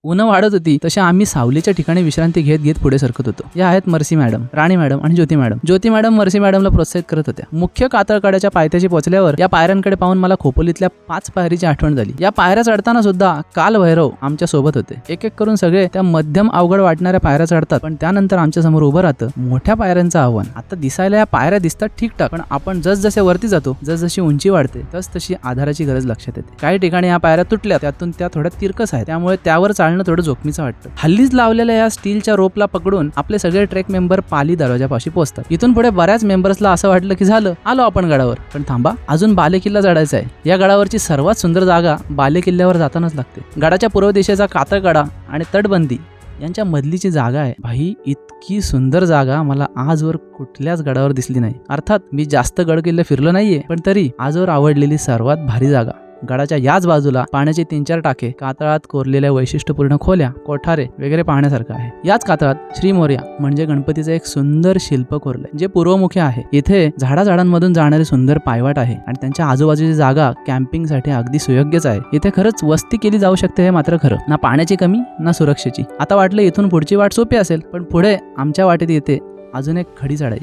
ऊन वाढत होती तसे आम्ही सावलीच्या ठिकाणी विश्रांती घेत घेत पुढे सरकत होतो. या आहेत मर्सी मॅडम, राणी मॅडम आणि ज्योती मॅडम. ज्योती मॅडम मर्सी मॅडमला प्रोत्साहित करत होत्या. मुख्य कातळकड्याच्या पायथ्याशी पोहोचल्यावर या पायऱ्यांकडे पाहून मला खोपोलीतल्या 5 पायरीची आठवण झाली. या पायऱ्या चढताना सुद्धा काल भैरव आमच्या सोबत होते. एक एक करून सगळे त्या मध्यम अवघड वाटणाऱ्या पायऱ्या चढतात, पण त्यानंतर आमच्या समोर उभं राहतं मोठ्या पायऱ्यांचं आव्हान. आता दिसायला या पायऱ्या दिसतात ठीकठाक, पण आपण जसजसे वरती जातो, जसजशी उंची वाढते, तशी आधाराची गरज लक्षात येते. काही ठिकाणी या पायऱ्या तुटल्या, त्यातून त्या थोड्या तिरकस आहेत, त्यामुळे त्यावर चालणं थोडं जोखमीचं वाटतं. हल्लीच लावलेल्या या स्टीलच्या रोपला पकडून आपले सगळे ट्रेक मेंबर पाली दरवाजापाशी पोहोचतात. इथून पुढे बऱ्याच मेंबर्सला असं वाटलं की झालं, आलो आपण गडावर. पण थांबा, अजून बालेकिल्ला चढायचा आहे. या गडावरची सर्वात सुंदर जागा बालेकिल्ल्यावर जातानाच लागते. गडाच्या पूर्व दिशेचा कातळकडा आणि तटबंदी यांच्या मधलीची जागा आहे. भाई, इतकी सुंदर जागा मला आजवर कुठल्याच गडावर दिसली नाही. अर्थात मी जास्त गड किल्ले फिरलो नाहीये, पण तरी आजवर आवडलेली सर्वात भारी जागा. गडाच्या याच बाजूला पाण्याचे 3-4 टाके, कातळात कोरलेल्या वैशिष्ट्यपूर्ण खोल्या, कोठारे वगैरे पाहण्यासारखं आहे. याच कातळात श्री मोरया म्हणजे गणपतीचं एक सुंदर शिल्प कोरलंय, जे पूर्वमुखी आहे. इथे झाडाझाडांमधून जाणारी सुंदर पायवाट आहे आणि त्यांच्या आजूबाजूची जागा कॅम्पिंगसाठी अगदी सुयोग्यच आहे. इथे खरंच वस्ती केली जाऊ शकते, हे मात्र खरं. ना पाण्याची कमी ना सुरक्षेची. आता वाटलं इथून पुढची वाट सोपी असेल, पण पुढे आमच्या वाटेत येते अजून एक खडी चढाई.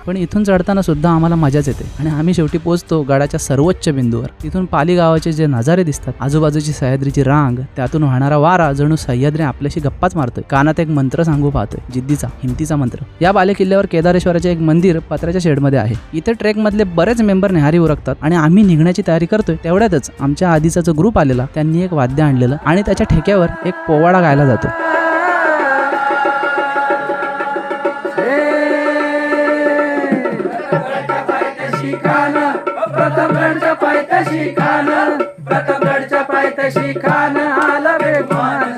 पण इथून चढताना सुद्धा आम्हाला मजाच येते आणि आम्ही शेवटी पोहोचतो गडाच्या सर्वोच्च बिंदूवर. तिथून पाली गावाचे जे नजारे दिसतात, आजूबाजूची सह्याद्रीची रांग, त्यातून वाहणारा वारा जणू सह्याद्री आपल्याशी गप्पाच मारतोय. कानात एक मंत्र सांगू पाहतोय, जिद्दीचा, हिमतीचा मंत्र. या बालेकिल्ल्यावर केदारेश्वराचे एक मंदिर पत्र्याच्या शेडमध्ये आहे. इथे ट्रेक मधले बरेच मेंबर न्याहारी उरकतात आणि आम्ही निघण्याची तयारी करतोय. तेवढ्यातच आमच्या आधीचा जो ग्रुप आलेला, त्यांनी एक वाद्य आणलेलं आणि त्याच्या ठेक्यावर एक पोवाडा गायला जातो. प्रतापगडच्या पायथ्याशी खान, प्रतापगडच्या पायथ्याशी खान, आला बेगवान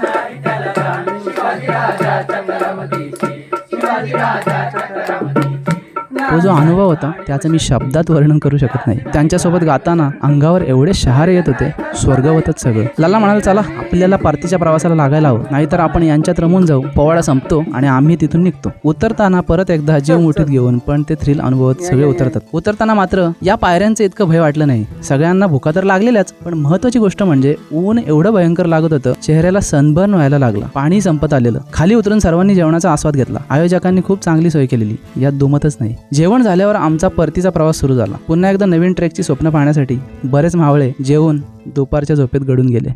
त्याला गाण, शिवाजी राजाच्या करामतीची, शिवाजी राजाच्या करामतीची. तो जो अनुभव होता त्याचं मी शब्दात वर्णन करू शकत नाही. त्यांच्यासोबत गाताना अंगावर एवढे शहारे येत होते, स्वर्गवतच सगळं. लल्ला म्हणाला, चला आपल्याला परतीच्या प्रवासाला लागायला हवं, नाहीतर आपण यांच्यात रमून जाऊ. पोवाडा संपतो आणि आम्ही तिथून निघतो. उतरताना परत एकदा जीव मुठीत घेऊन पण ते थ्रिल अनुभवत सगळे उतरतात. उतरताना मात्र या पायऱ्यांचं इतकं भय वाटलं नाही. सगळ्यांना भुका तर लागलेल्याच, पण महत्वाची गोष्ट म्हणजे ऊन एवढं भयंकर लागत होतं, चेहऱ्याला सनबर्न व्हायला लागला. पाणी संपत आलेलं. खाली उतरून सर्वांनी जेवणाचा आस्वाद घेतला. आयोजकांनी खूप चांगली सोय केलेली, यात दुमतच नाही. जेवण झाल्यावर आमचा परतीचा प्रवास सुरू झाला. पुन्हा एकदा नवीन ट्रेकची स्वप्न पाहण्यासाठी बरेच मावळे जेवून दुपारच्या झोपेत गडून गेले.